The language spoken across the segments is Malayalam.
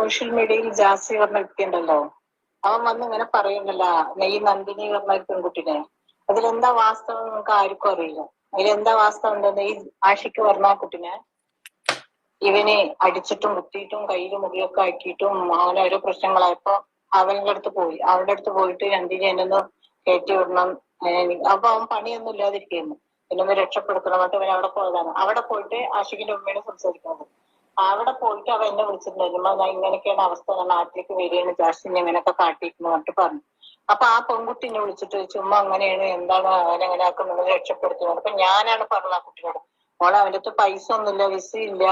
സോഷ്യൽ മീഡിയയിൽ ജാസി പറഞ്ഞ വ്യക്തിയുണ്ടല്ലോ, അവൻ വന്ന് ഇങ്ങനെ പറയുന്നല്ല ഈ നന്ദിനി പറഞ്ഞ ഒരു പെൺകുട്ടിനെ. അതിലെന്താ വാസ്തവം നമുക്ക് ആർക്കും അറിയില്ല. അതിലെന്താ വാസ്തവം ഉണ്ടെന്ന് ഈ ആഷിക്ക് പറഞ്ഞ ആ കുട്ടിനെ ഇവന് അടിച്ചിട്ടും കുത്തിയിട്ടും കയ്യിലും മുടിയൊക്കെ ആക്കിയിട്ടും അങ്ങനെ ഓരോ പ്രശ്നങ്ങളായപ്പോ അവളുടെ അടുത്ത് പോയി. അവളുടെ അടുത്ത് പോയിട്ട് നന്ദിനി എന്നൊന്ന് കയറ്റി വിടണം. അപ്പൊ അവൻ പണിയൊന്നും ഇല്ലാതിരിക്കുന്നു, എന്നൊന്ന് രക്ഷപ്പെടുത്തണം എന്നിട്ട് അവൻ അവിടെ പോയതാണ്. അവിടെ പോയിട്ട് ആഷിഖിന്റെ ഉമ്മയോട് സംസാരിക്കുന്നത്. അവിടെ പോയിട്ട് അവൻ എന്നെ വിളിച്ചിട്ടുണ്ടായിരുന്നു, ഞാൻ ഇങ്ങനെയൊക്കെയാണ് അവസ്ഥ, ഞാൻ നാട്ടിലേക്ക് വരികയാണ്, ജാസ്റ്റിനെ ഇങ്ങനെയൊക്കെ കാട്ടിയിരുന്നു എന്നിട്ട് പറഞ്ഞു. അപ്പൊ ആ പെൺകുട്ടി എന്നെ വിളിച്ചിട്ട് ചുമ്മാ അങ്ങനെയാണ്, എന്താണ് അവനെങ്ങനെ ആക്കുന്നത്, രക്ഷപ്പെടുത്തുന്നത്. അപ്പൊ ഞാനാണ് പറഞ്ഞത് ആ കുട്ടിയോട്, മോളെ അവൻ്റെ അടുത്ത് പൈസ ഒന്നുമില്ല, വിസ ഇല്ല,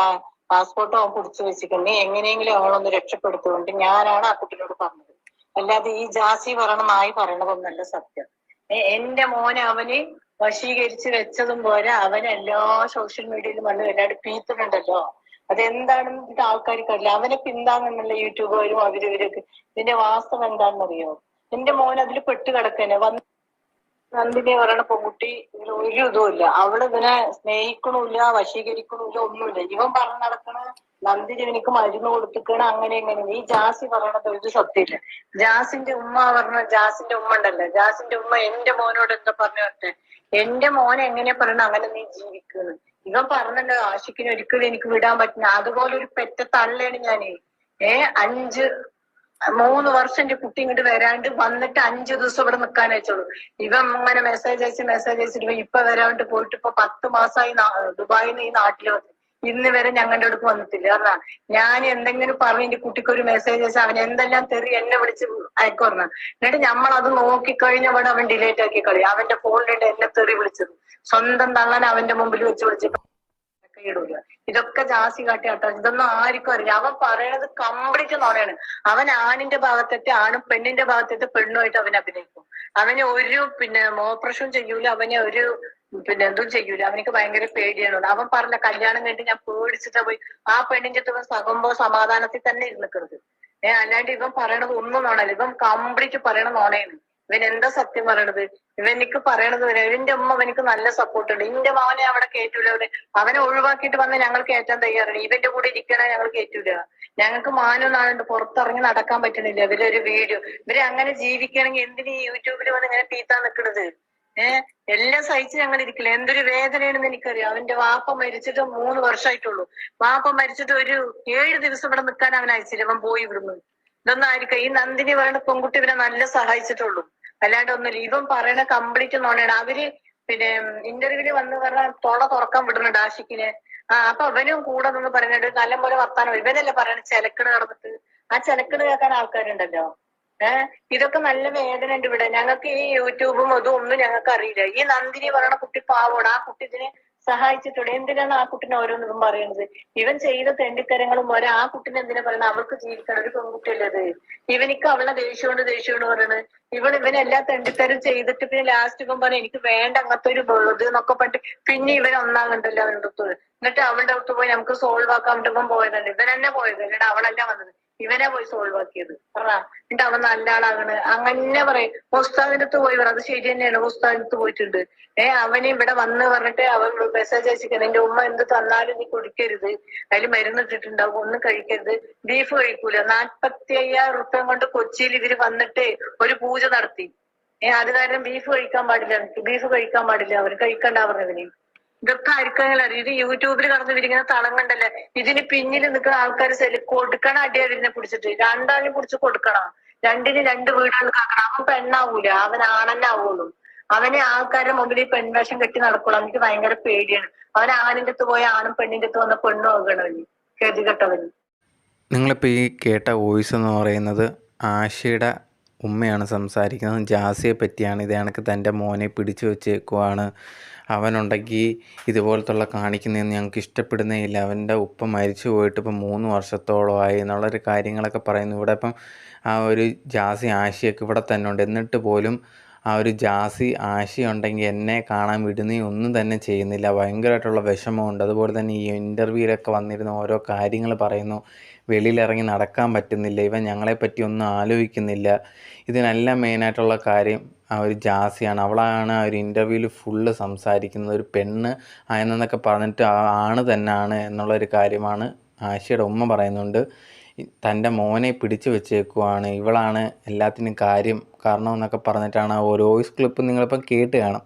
പാസ്പോർട്ട് അവൻ പിടിച്ചു വെച്ചിട്ടുണ്ട്, നീ എങ്ങനെയെങ്കിലും അവളൊന്ന് രക്ഷപ്പെടുത്തുകൊണ്ട് ഞാനാണ് ആ കുട്ടിയോട് പറഞ്ഞത്. അല്ലാതെ ഈ ജാസി പറയണ നായി പറയണതൊന്നല്ല സത്യം. എന്റെ മോനെ അവന് വശീകരിച്ച് വെച്ചതും പോരാ, അവൻ എല്ലാ സോഷ്യൽ മീഡിയയിലും വന്ന് വല്ലാണ്ട് പീത്തുന്നുണ്ടല്ലോ. അതെന്താണെന്ന് ഇത് ആൾക്കാർക്കറിയില്ല. അവനെ പിന്താങ്ങുന്നുള്ള യൂട്യൂബുകാരും അവരിവരൊക്കെ. ഇതിന്റെ വാസ്തവം എന്താണെന്നറിയോ? എന്റെ മോൻ അതിൽ പെട്ട് കിടക്കന്നെ. നന്ദിനി പറയണ പെൺകുട്ടി ഇതിൽ ഒരു ഇതുമില്ല. അവള് ഇവനെ സ്നേഹിക്കണില്ല, വശീകരിക്കണില്ല, ഒന്നുമില്ല. ഇവൻ പറഞ്ഞു നടക്കണ നന്ദിനി ഇവനിക്ക് മരുന്ന് കൊടുത്തിക്കണ അങ്ങനെ എങ്ങനെ. ഈ ജാസി പറയണത് ഒരു സത്യമില്ല. ജാസിന്റെ ഉമ്മ പറഞ്ഞ, ജാസിന്റെ ഉമ്മ ഉണ്ടല്ലോ, ജാസിന്റെ ഉമ്മ എന്റെ മോനോട് എന്താ പറഞ്ഞു വരട്ടെ, എന്റെ മോൻ എങ്ങനെ പറയണ അങ്ങനെ നീ ജീവിക്കുന്നു. ഇവൻ പറഞ്ഞല്ലോ ആഷിക്കിന് ഒരിക്കലും എനിക്ക് വിടാൻ പറ്റില്ല. അതുപോലെ ഒരു പെറ്റ തള്ളയാണ് ഞാന്. 3 വർഷം എന്റെ കുട്ടി ഇങ്ങോട്ട് വരാണ്ട് വന്നിട്ട് 5 ദിവസം ഇവിടെ നിൽക്കാൻ അയച്ചോളൂ. ഇവൻ ഇങ്ങനെ മെസ്സേജ് അയച്ചിട്ട് ഇപ്പൊ വരാണ്ട് പോയിട്ട് ഇപ്പൊ 10 മാസമായി ദുബായിൽ നിന്ന് ഈ നാട്ടിൽ വന്നു. ഇന്ന് വരെ ഞങ്ങളുടെ അടുത്ത് വന്നിട്ടില്ല. കാരണം ഞാൻ എന്തെങ്കിലും പറഞ്ഞ് എന്റെ കുട്ടിക്ക് ഒരു മെസ്സേജ് അയച്ചാൽ അവൻ എന്തെല്ലാം തെറി എന്നെ വിളിച്ച് അയക്കുറഞ്ഞ. എന്നിട്ട് നമ്മൾ അത് നോക്കിക്കഴിഞ്ഞ അവിടെ അവൻ ഡിലേറ്റ് ആക്കി കളി. അവന്റെ ഫോണിലിട്ട് എന്നെ തെറി വിളിച്ചത് സ്വന്തം തള്ളനെ അവന്റെ മുമ്പിൽ വിളിച്ച് ഇടൂല. ഇതൊക്കെ ജാസി കാട്ടിയാട്ടോ. ഇതൊന്നും ആർക്കും അറിയില്ല. അവൻ പറയണത് കംപ്ലീറ്റ് നുണയാണ്. അവൻ ആണിന്റെ ഭാഗത്തെറ്റ് ആണും പെണ്ണിന്റെ ഭാഗത്തെറ്റ് പെണ്ണുമായിട്ട് അവൻ അഭിനയിക്കും. അവന് ഒരു ഓപ്പറേഷൻ ചെയ്യൂല, അവനെ ഒരു എന്തും ചെയ്യൂല. അവനക്ക് ഭയങ്കര പേടിയാണ്. അവൻ പറഞ്ഞ കല്യാണം കഴിഞ്ഞിട്ട് ഞാൻ പേടിച്ചിട്ടാ പോയി ആ പെണ്ണിന്റെ അടുത്ത് സകുമ്പോ സമാധാനത്തിൽ തന്നെ ഇരുന്നിക്കരുത്. അല്ലാണ്ട് ഇവൻ പറയണത് ഒന്നും നോണല്ല. ഇവൻ കംപ്ലീറ്റ് പറയണ നോണയാണ്. ഇവൻ എന്താ സത്യം പറയണത്? ഇവനിക്ക് പറയണത് ഇവന്റെ ഉമ്മ അവനക്ക് നല്ല സപ്പോർട്ട് ഉണ്ട്. ഇന്റെ മകനെ അവിടെ കയറ്റൂല. അവനെ ഒഴിവാക്കിയിട്ട് വന്ന് ഞങ്ങൾ കയറ്റാൻ തയ്യാറാണ്. ഇവന്റെ കൂടെ ഇരിക്കണ ഞങ്ങൾ കയറ്റൂല. ഞങ്ങൾക്ക് മാനം നാളുണ്ട്, പുറത്തിറങ്ങി നടക്കാൻ പറ്റണില്ല. ഇവരൊരു വീഡിയോ, ഇവര് അങ്ങനെ ജീവിക്കണമെങ്കിൽ എന്തിന് ഈ യൂട്യൂബിൽ വന്ന് ഇങ്ങനെ തീത്താൻ നിൽക്കണത്? എല്ലാം സഹിച്ച് ഞങ്ങൾ ഇരിക്കില്ല. എന്തൊരു വേദനയാണെന്ന് എനിക്കറിയാം. അവന്റെ വാപ്പ മരിച്ചിട്ട് 3 വർഷമായിട്ടുള്ളൂ. വാപ്പ മരിച്ചിട്ട് ഒരു 7 ദിവസം ഇവിടെ നിൽക്കാൻ അവൻ അയച്ചില്ല. അവൻ പോയി ഇവിടുന്ന്. ഇതൊന്നും ആയിരിക്കും. ഈ നന്ദിനി പറയുന്ന പെൺകുട്ടി ഇവനെ നല്ല സഹായിച്ചിട്ടുള്ളൂ, അല്ലാണ്ട് ഒന്നുമില്ല. ഇവൻ പറയണ കംപ്ലീറ്റ് നോണയാണ്. അവര് ഇന്റർവ്യൂല് വന്ന് പറഞ്ഞ തൊള തുറക്കാൻ വിടുന്നുണ്ട് ആഷിക്കിനെ. അപ്പൊ അവനും കൂടെ നിന്ന് പറയുന്നുണ്ട് നല്ലപോലെ വർത്താനം. ഇവനല്ലേ പറയണ ചെലക്കണ് നടന്നിട്ട്. ആ ചെലക്കണ് കേൾക്കാൻ ആൾക്കാരുണ്ടല്ലോ. ഇതൊക്കെ നല്ല വേദന ഉണ്ട് ഇവിടെ. ഞങ്ങൾക്ക് ഈ യൂട്യൂബും അതും ഒന്നും ഞങ്ങൾക്ക് അറിയില്ല. ഈ നന്ദിനി പറയണ കുട്ടി പാവോട്. ആ കുട്ടി ഇതിനെ സഹായിച്ചിട്ടുണ്ട്. എന്തിനാണ് ആ കുട്ടിനെ ഓരോന്നും പറയുന്നത്? ഇവൻ ചെയ്ത തെണ്ടിത്തരങ്ങളും പോലെ ആ കുട്ടിനെ എന്തിനാ പറയുന്നത്? അവൾക്ക് ജീവിക്കണം. ഒരു പെൺകുട്ടിയല്ലത്. ഇവനിക്ക് അവളെ ദേഷ്യമുണ്ട് പറയണത്. ഇവനെല്ലാ തെണ്ടിത്തരം ചെയ്തിട്ട് പിന്നെ ലാസ്റ്റ് ഇവൻ പറഞ്ഞ എനിക്ക് വേണ്ട അങ്ങനത്തെ ഒരു വെളുത് എന്നൊക്കെ പറഞ്ഞിട്ട് പിന്നെ ഇവൻ ഒന്നാകണ്ടല്ലോ അവൻ്റെ അടുത്ത്. എന്നിട്ട് അവളുടെ അടുത്ത് പോയി നമുക്ക് സോൾവ് ആക്കാൻ ഇവൻ പോയതല്ലേ. ഇവൻ തന്നെ പോയത്, എന്നിട്ട് അവളല്ല വന്നത്. ഇവനെ പോയി സോൾവ് ആക്കിയത്. എന്നിട്ട് അവൻ നല്ല ആളാകണ് അങ്ങനെ പറയും. ഉസ്താദിന്റെ അടുത്ത് പോയി പറ. അത് ശരി തന്നെയാണ്. ഉസ്താദിന്റെ അടുത്ത് പോയിട്ടുണ്ട്. അവന് ഇവിടെ വന്ന് പറഞ്ഞിട്ട് അവൻ മെസ്സേജ് അയച്ചിരിക്കുന്നത് എന്റെ ഉമ്മ എന്ത് തന്നാലും നീ കുടിക്കരുത്, അതിൽ മരുന്ന് ഇട്ടിട്ടുണ്ടാവും, ഒന്നും കഴിക്കരുത്, ബീഫ് കഴിക്കൂല. 45,000 റുപ്യ കൊണ്ട് കൊച്ചിയിൽ ഇവര് വന്നിട്ട് ഒരു പൂജ നടത്തി. അത് കാരണം ബീഫ് കഴിക്കാൻ പാടില്ല. ബീഫ് കഴിക്കാൻ പാടില്ല, അവര് കഴിക്കണ്ട പറഞ്ഞവന്. ഇതൊക്കെ ആർക്കെങ്കിലും അറിയാം. ഇത് യൂട്യൂബിൽ കടന്ന് ഇവരിങ്ങനെ തളങ്ങണ്ടല്ലേ. ഇതിന് പിന്നിൽ നിൽക്കുന്ന ആൾക്കാർ കൊടുക്കണ അടി അവരിനെ പിടിച്ചിട്ട് രണ്ടാളും പിടിച്ച് കൊടുക്കണം. 2ന് 2 വീടുകൾ കാക്കണം. അവൻ പെണ്ണാവൂല, അവൻ ആണെന്നെ ആവുള്ളൂ. അവനെ ആൾക്കാരുടെ മുമ്പിൽ പെൺവേഷം കെട്ടി നടക്കുള്ളൂ. എനിക്ക് ഭയങ്കര പേടിയാണ്. അവൻ ആണിന്റെ അടുത്ത് പോയ ആണും പെണ്ണിന്റെ അടുത്ത് വന്ന പെണ്ണും ആകണവന്, ഗതികെട്ടവന്. നിങ്ങളിപ്പോൾ ഈ കേട്ട വോയിസ് എന്ന് പറയുന്നത് ആഷിയുടെ ഉമ്മയാണ് സംസാരിക്കുന്നത്. ജാസിയെ പറ്റിയാണ്. ഇത് കണക്ക് തൻ്റെ മോനെ പിടിച്ചു വെച്ചേക്കുവാണ്, അവനുണ്ടെങ്കിൽ ഇതുപോലത്തുള്ള കാണിക്കുന്നതെന്ന് ഞങ്ങൾക്ക് ഇഷ്ടപ്പെടുന്നേ ഇല്ല, അവൻ്റെ ഉപ്പ മരിച്ചു പോയിട്ട് ഇപ്പം 3 വർഷത്തോളമായി എന്നുള്ളൊരു കാര്യങ്ങളൊക്കെ പറയുന്നു. ഇവിടെ ഇപ്പം ആ ഒരു ജാസി ആഷിയൊക്കെ ഇവിടെ തന്നെ ഉണ്ട്. എന്നിട്ട് പോലും ആ ഒരു ജാസി ആഷി ഉണ്ടെങ്കിൽ എന്നെ കാണാൻ വിടുന്നേ ഒന്നും തന്നെ ചെയ്യുന്നില്ല. ഭയങ്കരമായിട്ടുള്ള വിഷമമുണ്ട്. അതുപോലെ തന്നെ ഈ ഇൻ്റർവ്യൂവിലൊക്കെ വന്നിരുന്ന ഓരോ കാര്യങ്ങൾ പറയുന്നു. വെളിയിലിറങ്ങി നടക്കാൻ പറ്റുന്നില്ല, ഇവൻ ഞങ്ങളെപ്പറ്റി ഒന്നും ആലോചിക്കുന്നില്ല. ഇതിനെല്ലാം മെയിനായിട്ടുള്ള കാര്യം ആ ഒരു ജാസിയാണ്. അവളാണ് ആ ഒരു ഇൻ്റർവ്യൂവിൽ ഫുള്ള് സംസാരിക്കുന്നത്. ഒരു പെണ്ണ് എന്നൊക്കെ പറഞ്ഞിട്ട് ആണ് തന്നെയാണ് എന്നുള്ളൊരു കാര്യമാണ് ആഷിയുടെ ഉമ്മ പറയുന്നുണ്ട്. തൻ്റെ മോനെ പിടിച്ചു വെച്ചേക്കുവാണ്, ഇവളാണ് എല്ലാത്തിനും കാരണം എന്നൊക്കെ പറഞ്ഞിട്ടാണ് ആ ഒരു വോയിസ് ക്ലിപ്പ് നിങ്ങളിപ്പം കേട്ട് കാണും.